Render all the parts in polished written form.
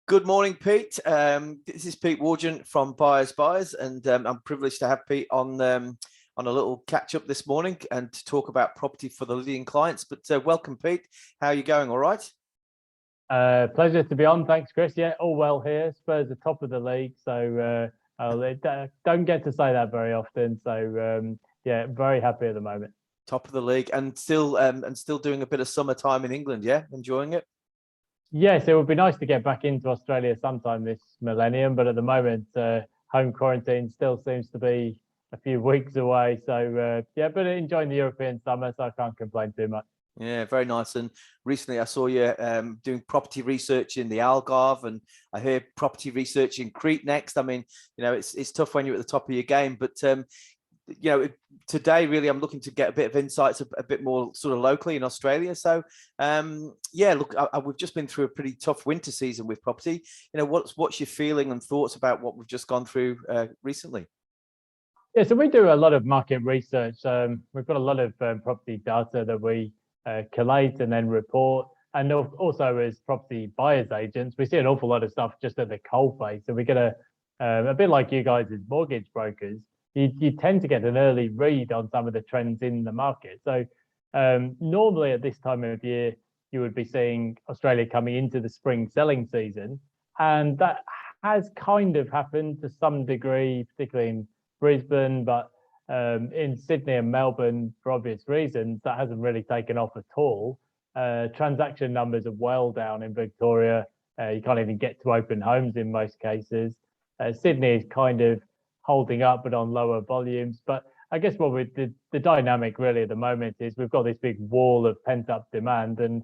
Good morning, Pete. This is Pete Wargent from Buyers Buyers, and I'm privileged to have Pete on a little catch up this morning and to talk about property for the Lydian clients. But welcome, Pete. How are you going? All right? Pleasure to be on. Thanks, Chris. Yeah, all well here. Spurs are top of the league, so don't get to say that very often. So yeah, very happy at the moment. Top of the league, and still doing a bit of summertime in England. Yeah, enjoying it. Yes, it would be nice to get back into Australia sometime this millennium, but at the moment, home quarantine still seems to be a few weeks away. So yeah, but enjoying the European summer, so I can't complain too much. Yeah, very nice. And recently I saw you doing property research in the Algarve, and I heard property research in Crete next. I mean, it's tough when you're at the top of your game, but today really I'm looking to get a bit of insights a bit more sort of locally in Australia. So yeah, look, we've just been through a pretty tough winter season with property. What's your feeling and thoughts about what we've just gone through recently? Yeah, so we do a lot of market research. We've got a lot of property data that we collate and then report. And also as property buyers agents, we see an awful lot of stuff just at the coalface. So we get a bit like you guys as mortgage brokers. You tend to get an early read on some of the trends in the market. So normally at this time of year, you would be seeing Australia coming into the spring selling season. And that has kind of happened to some degree, particularly in Brisbane, but in Sydney and Melbourne, for obvious reasons, that hasn't really taken off at all. Transaction numbers are well down in Victoria. You can't even get to open homes in most cases. Sydney is kind of holding up, but on lower volumes. But I guess the dynamic really at the moment is we've got this big wall of pent up demand. And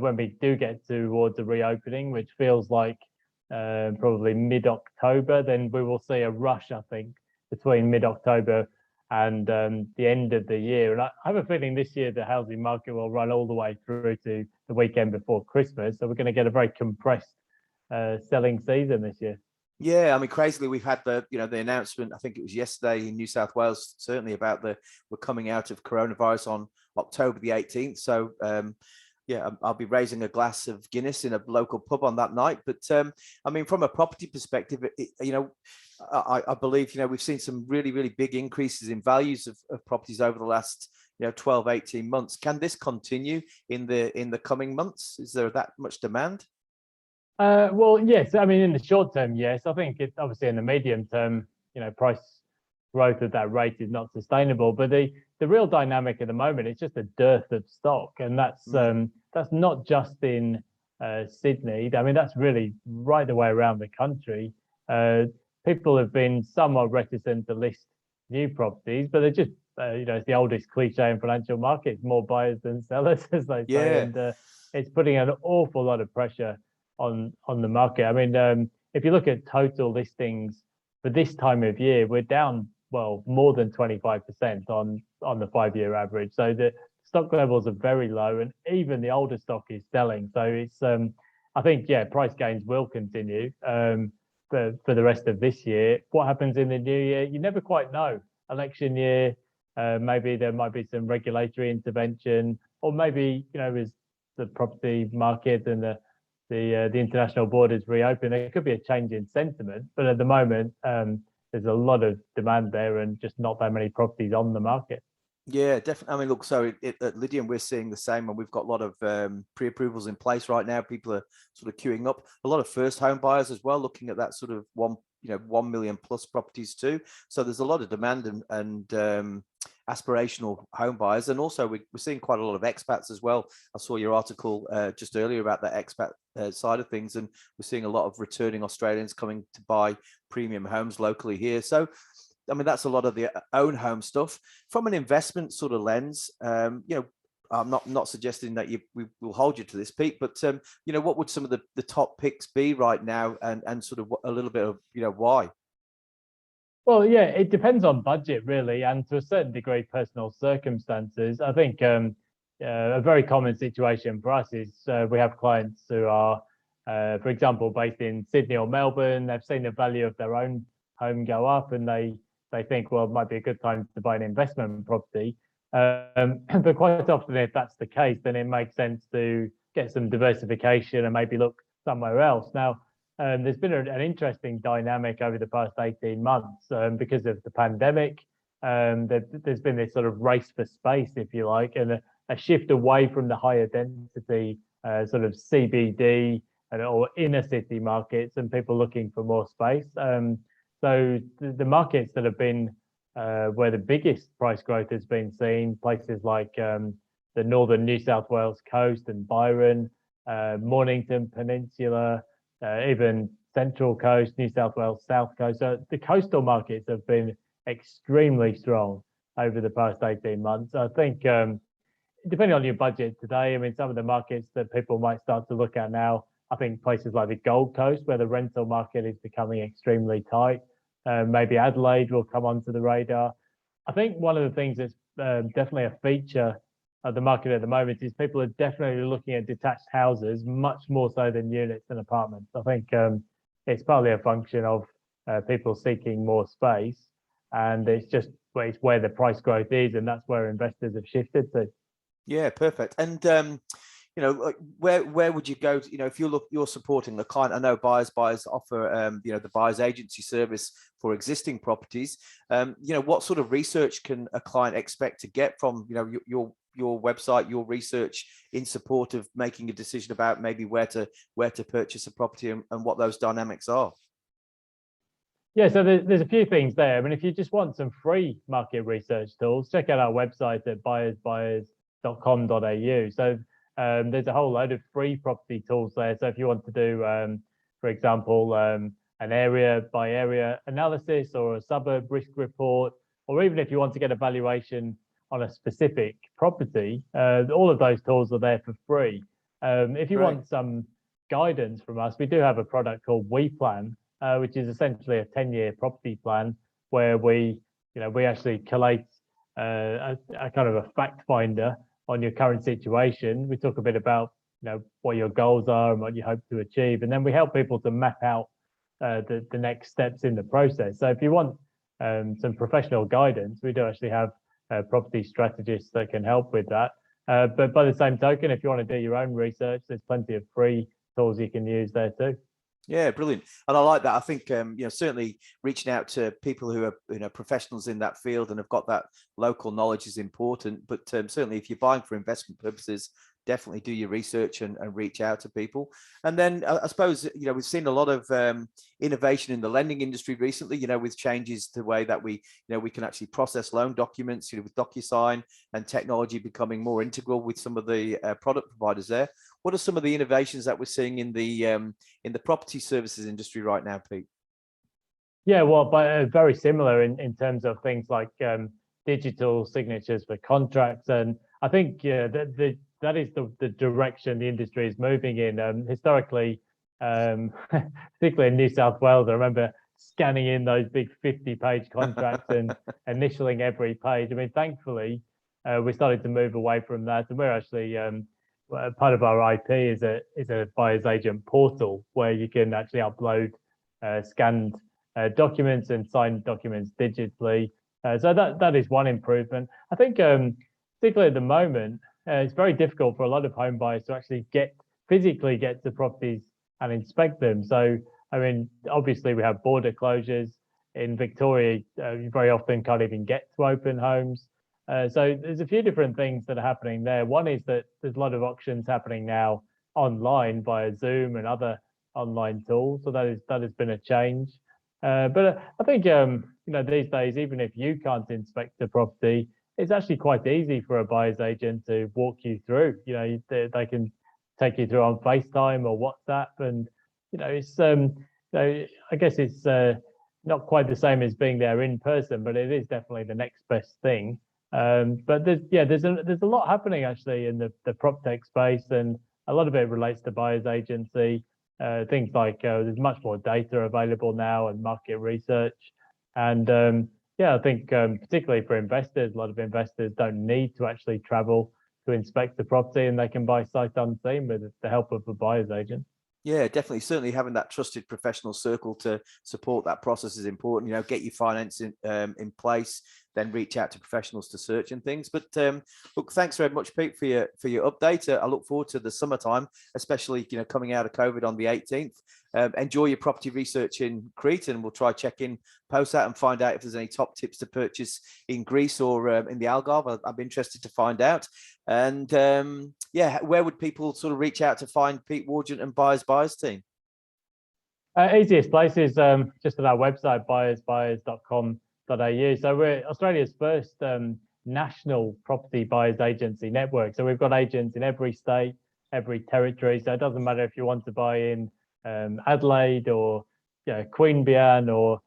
when we do get towards a reopening, which feels like probably mid-October, then we will see a rush, I think, between mid-October and the end of the year. And I have a feeling this year the housing market will run all the way through to the weekend before Christmas. So we're going to get a very compressed selling season this year. Yeah, I mean, crazily, we've had the announcement. I think it was yesterday in New South Wales, certainly about we're coming out of coronavirus on October the 18th. So yeah, I'll be raising a glass of Guinness in a local pub on that night. But I mean, from a property perspective, I believe we've seen some really, really big increases in values of properties over the last 12, 18 months. Can this continue in the coming months? Is there that much demand? Well, yes. I mean, in the short term, yes. I think it's obviously in the medium term, price growth at that rate is not sustainable. But the real dynamic at the moment is just a dearth of stock, and that's not just in Sydney. I mean, that's really right the way around the country. People have been somewhat reticent to list new properties, but they're just it's the oldest cliche in financial markets: more buyers than sellers, as they say. Yeah. And it's putting an awful lot of pressure on the market. I mean, if you look at total listings for this time of year, we're down more than 25% on the 5-year average. So the stock levels are very low, and even the older stock is selling. So it's I think price gains will continue for the rest of this year. What happens in the new year, you never quite know. Election year, maybe there might be some regulatory intervention, or maybe as the property market and the international borders reopen, there could be a change in sentiment. But at the moment, there's a lot of demand there and just not that many properties on the market. Yeah, definitely. I mean, look, so at Lydian, we're seeing the same, and we've got a lot of pre-approvals in place right now. People are sort of queuing up. A lot of first home buyers as well, looking at that sort of 1 million plus properties too. So there's a lot of demand and aspirational home buyers, and also we're seeing quite a lot of expats as well. I saw your article just earlier about the expat side of things, and we're seeing a lot of returning Australians coming to buy premium homes locally here. So I mean, that's a lot of the own home stuff. From an investment sort of lens, I'm not suggesting that we will hold you to this, Pete, but what would some of the top picks be right now, and sort of a little bit of why? Well, yeah, it depends on budget really, and to a certain degree, personal circumstances. I think a very common situation for us is we have clients who are, for example, based in Sydney or Melbourne. They've seen the value of their own home go up, and they think, well, it might be a good time to buy an investment property. But quite often, if that's the case, then it makes sense to get some diversification and maybe look somewhere else. Now, there's been an interesting dynamic over the past 18 months because of the pandemic. There's been this sort of race for space, if you like, and a shift away from the higher density sort of CBD or inner city markets, and people looking for more space. So the markets that have been where the biggest price growth has been seen, places like the northern New South Wales coast and Byron, Mornington Peninsula, even Central Coast, New South Wales South Coast. So the coastal markets have been extremely strong over the past 18 months. I think depending on your budget today, I mean, some of the markets that people might start to look at now, I think places like the Gold Coast, where the rental market is becoming extremely tight. Maybe Adelaide will come onto the radar. I think one of the things that's definitely a feature of the market at the moment is people are definitely looking at detached houses much more so than units and apartments. I think it's partly a function of people seeking more space, and it's where the price growth is, and that's where investors have shifted to. Yeah, perfect. And you know, like where would you go to, you know, if you're supporting the client? I know buyers offer you know, the buyer's agency service for existing properties. You know, what sort of research can a client expect to get from, you know, your website, your research in support of making a decision about maybe where to purchase a property and what those dynamics are? Yeah, so there's a few things there. I mean, if you just want some free market research tools, check out our website at buyersbuyers.com.au. So there's a whole load of free property tools there. So if you want to do, for example, an area by area analysis or a suburb risk report, or even if you want to get a valuation on a specific property, all of those tools are there for free. If you want some guidance from us, we do have a product called WePlan, which is essentially a 10-year property plan where we actually collate a kind of a fact finder on your current situation. We talk a bit about, you know, what your goals are and what you hope to achieve, and then we help people to map out the next steps in the process. So if you want some professional guidance, we do actually have property strategists that can help with that. But by the same token, if you want to do your own research, there's plenty of free tools you can use there too. Yeah, brilliant. And I like that. I think, you know, certainly reaching out to people who are, you know, professionals in that field and have got that local knowledge is important. But certainly if you're buying for investment purposes, definitely do your research and reach out to people. And then I suppose, you know, we've seen a lot of innovation in the lending industry recently, you know, with changes to the way that we can actually process loan documents, you know, with DocuSign and technology becoming more integral with some of the product providers there. What are some of the innovations that we're seeing in the property services industry right now, Pete? Yeah, well, but very similar in terms of things like digital signatures for contracts. And I think that is the direction the industry is moving in. Historically, particularly in New South Wales, I remember scanning in those big 50-page contracts and initialing every page. I mean, thankfully, we started to move away from that, and we're actually part of our IP is a buyer's agent portal where you can actually upload scanned documents and signed documents digitally. So that is one improvement. I think particularly at the moment, it's very difficult for a lot of home buyers to actually physically get to properties and inspect them. So, I mean, obviously we have border closures in Victoria. You very often can't even get to open homes. So there's a few different things that are happening there. One is that there's a lot of auctions happening now online via Zoom and other online tools. So that has been a change. But I think you know, these days, even if you can't inspect the property, it's actually quite easy for a buyer's agent to walk you through. You know, they can take you through on FaceTime or WhatsApp, and you know, it's you know, I guess it's not quite the same as being there in person, but it is definitely the next best thing. But there's a lot happening actually in the prop tech space, and a lot of it relates to buyer's agency. Things like there's much more data available now and market research. And I think particularly for investors, a lot of investors don't need to actually travel to inspect the property, and they can buy sight unseen with the help of a buyer's agent. Yeah, definitely. Certainly having that trusted professional circle to support that process is important. You know, get your financing in place. then reach out to professionals to search and things. But look, thanks very much, Pete, for your update. I look forward to the summertime, especially coming out of COVID on the 18th. Enjoy your property research in Crete, and we'll try check in post that and find out if there's any top tips to purchase in Greece or in the Algarve. I'm interested to find out. And yeah, where would people sort of reach out to find Pete Wargent and Buyers team? Easiest place is just at our website, buyersbuyers.com.au. So we're Australia's first national property buyers agency network. So we've got agents in every state, every territory. So it doesn't matter if you want to buy in Adelaide or Queanbeyan or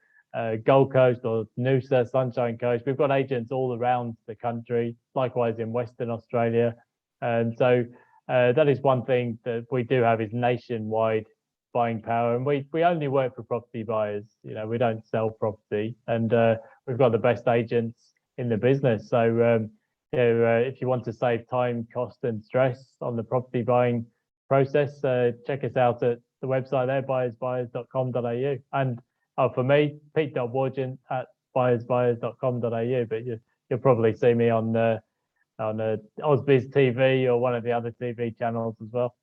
Gold Coast or Noosa, Sunshine Coast. We've got agents all around the country, likewise in Western Australia. And so that is one thing that we do have, is nationwide buying power. And we only work for property buyers. We don't sell property, and we've got the best agents in the business. So if you want to save time, cost and stress on the property buying process, check us out at the website there, buyersbuyers.com.au. And for me, pete.wargent@buyersbuyers.com.au. But you'll probably see me on Ausbiz TV or one of the other TV channels as well.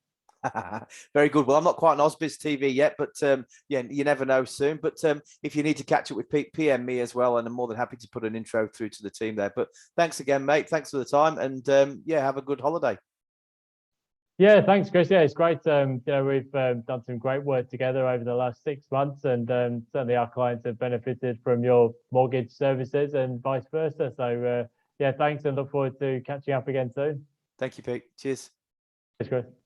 Very good. Well, I'm not quite on Ausbiz TV yet, but yeah, you never know soon. But if you need to catch up with Pete, PM me as well, and I'm more than happy to put an intro through to the team there. But thanks again, mate. Thanks for the time, and yeah, have a good holiday. Yeah, thanks, Chris. Yeah, it's great. We've done some great work together over the last 6 months, and certainly our clients have benefited from your mortgage services and vice versa. So yeah, thanks, and look forward to catching up again soon. Thank you, Pete. Cheers. Cheers, Chris.